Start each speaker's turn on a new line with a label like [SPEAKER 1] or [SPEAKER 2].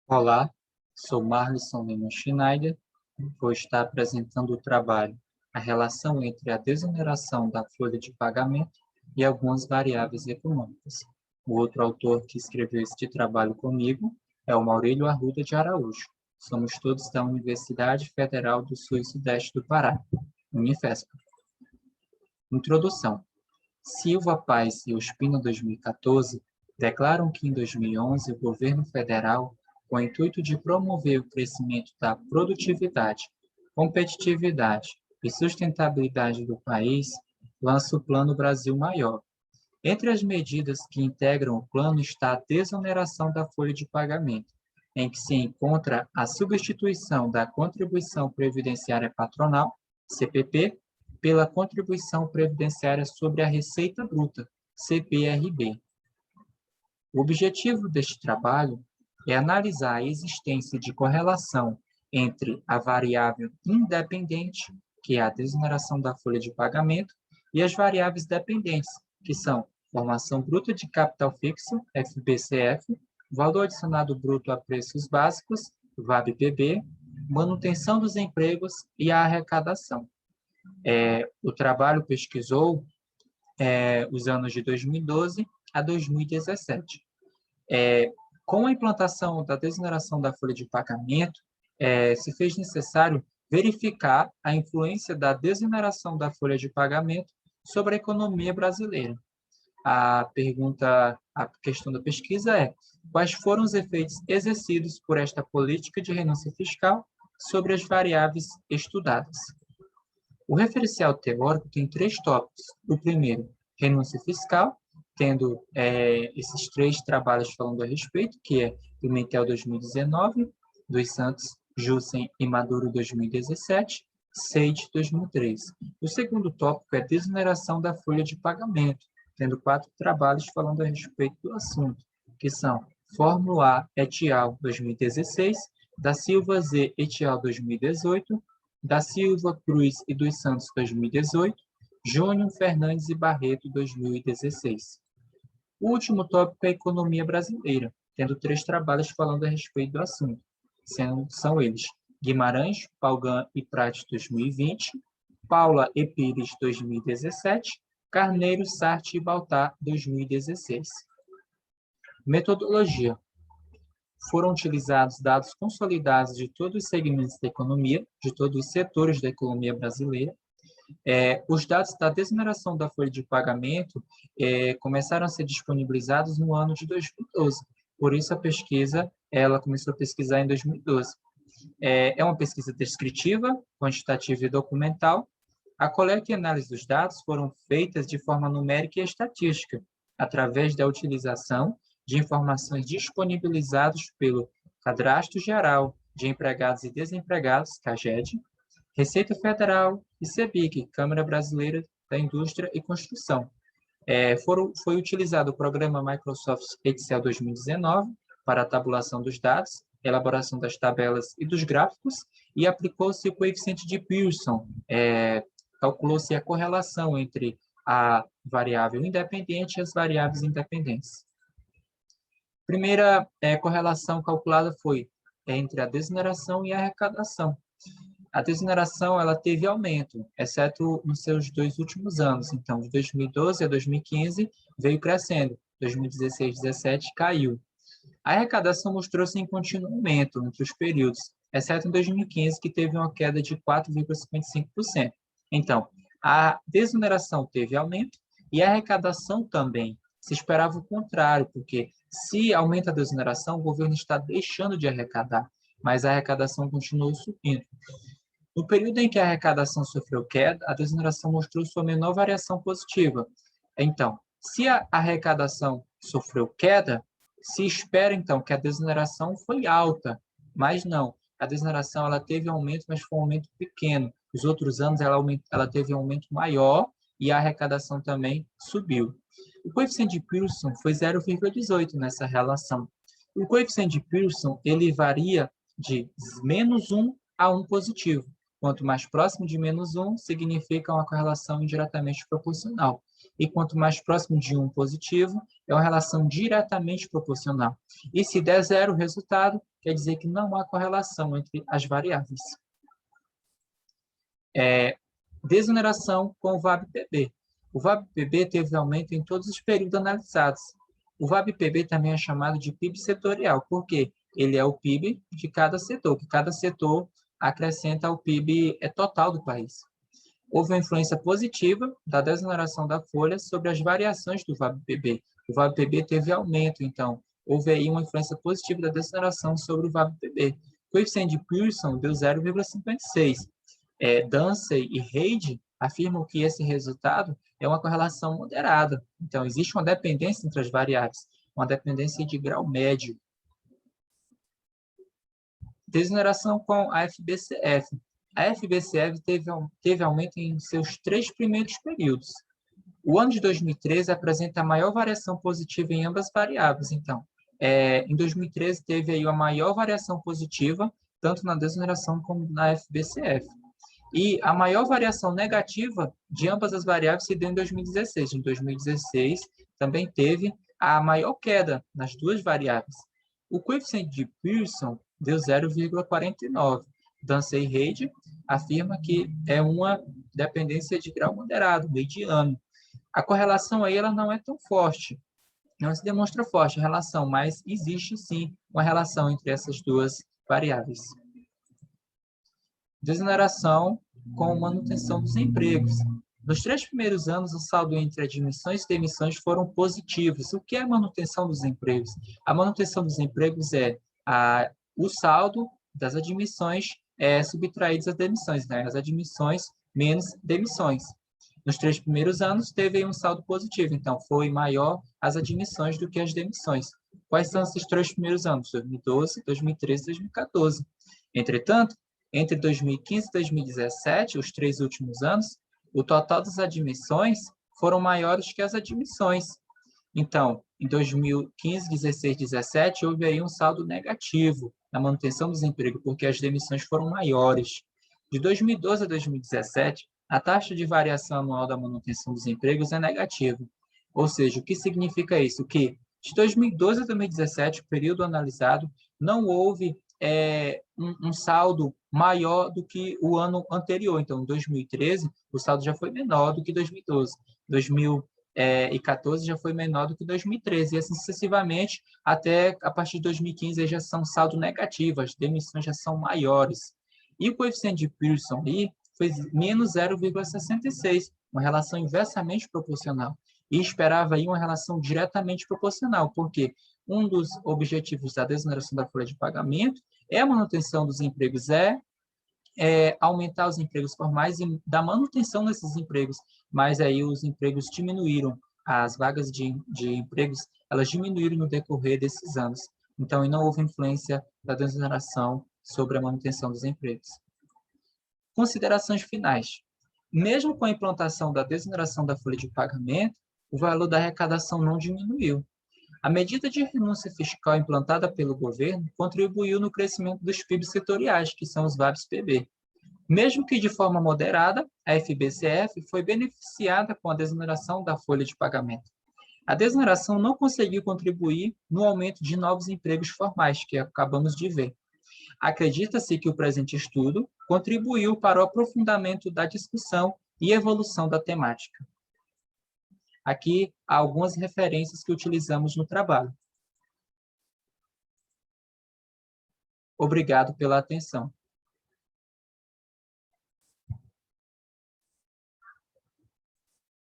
[SPEAKER 1] Olá, sou Marlisson Lima Schneider. Vou estar apresentando o trabalho A relação entre a desoneração da folha de pagamento e algumas variáveis econômicas. O outro autor que escreveu este trabalho comigo é o Maurílio Arruda de Araújo. Somos todos da Universidade Federal do Sul e Sudeste do Pará, Unifesp. Introdução. Silva Paz e Ospina, 2014, declaram que em 2011 o governo federal, com o intuito de promover o crescimento da produtividade, competitividade e sustentabilidade do país, lança o Plano Brasil Maior. Entre as medidas que integram o plano está a desoneração da folha de pagamento, em que se encontra a substituição da contribuição previdenciária patronal, CPP, pela contribuição previdenciária sobre a receita bruta, CPRB. O objetivo deste trabalho é analisar a existência de correlação entre a variável independente, que é a desoneração da folha de pagamento, e as variáveis dependentes, que são formação bruta de capital fixo, FBCF, valor adicionado bruto a preços básicos, VAB-PB, manutenção dos empregos e a arrecadação. O trabalho pesquisou os anos de 2012 a 2017. Com a implantação da desoneração da folha de pagamento, se fez necessário verificar a influência da desoneração da folha de pagamento sobre a economia brasileira. A questão da pesquisa é: quais foram os efeitos exercidos por esta política de renúncia fiscal sobre as variáveis estudadas? O referencial teórico tem 3 tópicos. O primeiro, renúncia fiscal, tendo esses 3 trabalhos falando a respeito, que é Pimentel 2019, dos Santos, Jussen e Maduro 2017, Seide 2003. O segundo tópico é desoneração da folha de pagamento, tendo 4 trabalhos falando a respeito do assunto, que são Fórmula A et al. 2016, da Silva Z et al. 2018, da Silva, Cruz e dos Santos 2018, Júnior, Fernandes e Barreto 2016. O último tópico é a economia brasileira, tendo 3 trabalhos falando a respeito do assunto, são eles Guimarães, Palgan e Prates 2020, Paula e Pires 2017, Carneiro, Sartre e Baltar 2016. Metodologia. Foram utilizados dados consolidados de todos os segmentos da economia, de todos os setores da economia brasileira. Os dados da desoneração da folha de pagamento começaram a ser disponibilizados no ano de 2012. Por isso, a pesquisa ela começou a pesquisar em 2012. É uma pesquisa descritiva, quantitativa e documental. A coleta e análise dos dados foram feitas de forma numérica e estatística, através da utilização de informações disponibilizadas pelo Cadastro Geral de Empregados e Desempregados, CAGED, Receita Federal e CEBIC, Câmara Brasileira da Indústria e Construção. Foi utilizado o programa Microsoft Excel 2019 para a tabulação dos dados, elaboração das tabelas e dos gráficos, e aplicou-se o coeficiente de Pearson, calculou-se a correlação entre a variável independente e as variáveis independentes. Primeira correlação calculada foi entre a desoneração e a arrecadação. A desoneração ela teve aumento, exceto nos seus 2 últimos anos. Então, de 2012 a 2015, veio crescendo. 2016 e 2017 caiu. A arrecadação mostrou-se em contínuo aumento entre os períodos, exceto em 2015, que teve uma queda de 4,55%. Então, a desoneração teve aumento e a arrecadação também. Se esperava o contrário, porque se aumenta a desoneração, o governo está deixando de arrecadar, mas a arrecadação continuou subindo. No período em que a arrecadação sofreu queda, a desoneração mostrou sua menor variação positiva. Então, se a arrecadação sofreu queda, se espera, então, que a desoneração foi alta, mas não. A desoneração ela teve aumento, mas foi um aumento pequeno. Os outros anos ela teve um aumento maior e a arrecadação também subiu. O coeficiente de Pearson foi 0,18 nessa relação. O coeficiente de Pearson ele varia de -1 a 1 positivo, Quanto mais próximo de -1, significa uma correlação indiretamente proporcional. E quanto mais próximo de 1 positivo, é uma relação diretamente proporcional. E se der 0 o resultado, quer dizer que não há correlação entre as variáveis. Desoneração com o VAB-PB. O VAB-PB teve aumento em todos os períodos analisados. O VAB-PB também é chamado de PIB setorial, porque ele é o PIB de cada setor, que cada setor acrescenta ao PIB total do país. Houve uma influência positiva da desoneração da folha sobre as variações do VAB-PB. O VAB-PB teve aumento, então, houve aí uma influência positiva da desoneração sobre o VAB-PB. O coeficiente de Pearson deu 0,56. Dancey e Reid afirmam que esse resultado é uma correlação moderada. Então, existe uma dependência entre as variáveis, uma dependência de grau médio. Desoneração com a FBCF. A FBCF teve aumento em seus 3 primeiros períodos. O ano de 2013 apresenta a maior variação positiva em ambas variáveis. Então, em 2013 teve aí a maior variação positiva, tanto na desoneração como na FBCF. E a maior variação negativa de ambas as variáveis se deu em 2016. Em 2016, também teve a maior queda nas duas variáveis. O coeficiente de Pearson deu 0,49. Dancey e Reid afirma que é uma dependência de grau moderado, mediano. A correlação aí ela não é tão forte, não se demonstra forte a relação, mas existe sim uma relação entre essas duas variáveis. Desoneração com manutenção dos empregos. Nos 3 primeiros anos, o saldo entre admissões e demissões foram positivos. O que é a manutenção dos empregos? A manutenção dos empregos é o saldo das admissões subtraídos às demissões, né? As admissões menos demissões. Nos 3 primeiros anos, teve um saldo positivo, então foi maior as admissões do que as demissões. Quais são esses 3 primeiros anos? 2012, 2013 e 2014. Entretanto, entre 2015 e 2017, os 3 últimos anos, o total das admissões foram maiores que as admissões. Então, em 2015, 16, 17, houve aí um saldo negativo na manutenção do desemprego, porque as demissões foram maiores. De 2012 a 2017, a taxa de variação anual da manutenção dos empregos é negativa. Ou seja, o que significa isso? Que de 2012 a 2017, o período analisado, não houve um saldo maior do que o ano anterior. Então, em 2013, o saldo já foi menor do que 2012. 2014 já foi menor do que 2013. E assim sucessivamente, até a partir de 2015, já são saldo negativo, as demissões já são maiores. E o coeficiente de Pearson aí foi menos 0,66, uma relação inversamente proporcional. E esperava aí uma relação diretamente proporcional, porque um dos objetivos da desoneração da folha de pagamento é a manutenção dos empregos, aumentar os empregos formais e da manutenção desses empregos, mas aí os empregos diminuíram, as vagas de empregos, elas diminuíram no decorrer desses anos. Então, não houve influência da desoneração sobre a manutenção dos empregos. Considerações finais. Mesmo com a implantação da desoneração da folha de pagamento, o valor da arrecadação não diminuiu. A medida de renúncia fiscal implantada pelo governo contribuiu no crescimento dos PIBs setoriais, que são os VABs-PB. Mesmo que de forma moderada, a FBCF foi beneficiada com a desoneração da folha de pagamento. A desoneração não conseguiu contribuir no aumento de novos empregos formais, que acabamos de ver. Acredita-se que o presente estudo contribuiu para o aprofundamento da discussão e evolução da temática. Aqui há algumas referências que utilizamos no trabalho. Obrigado pela atenção.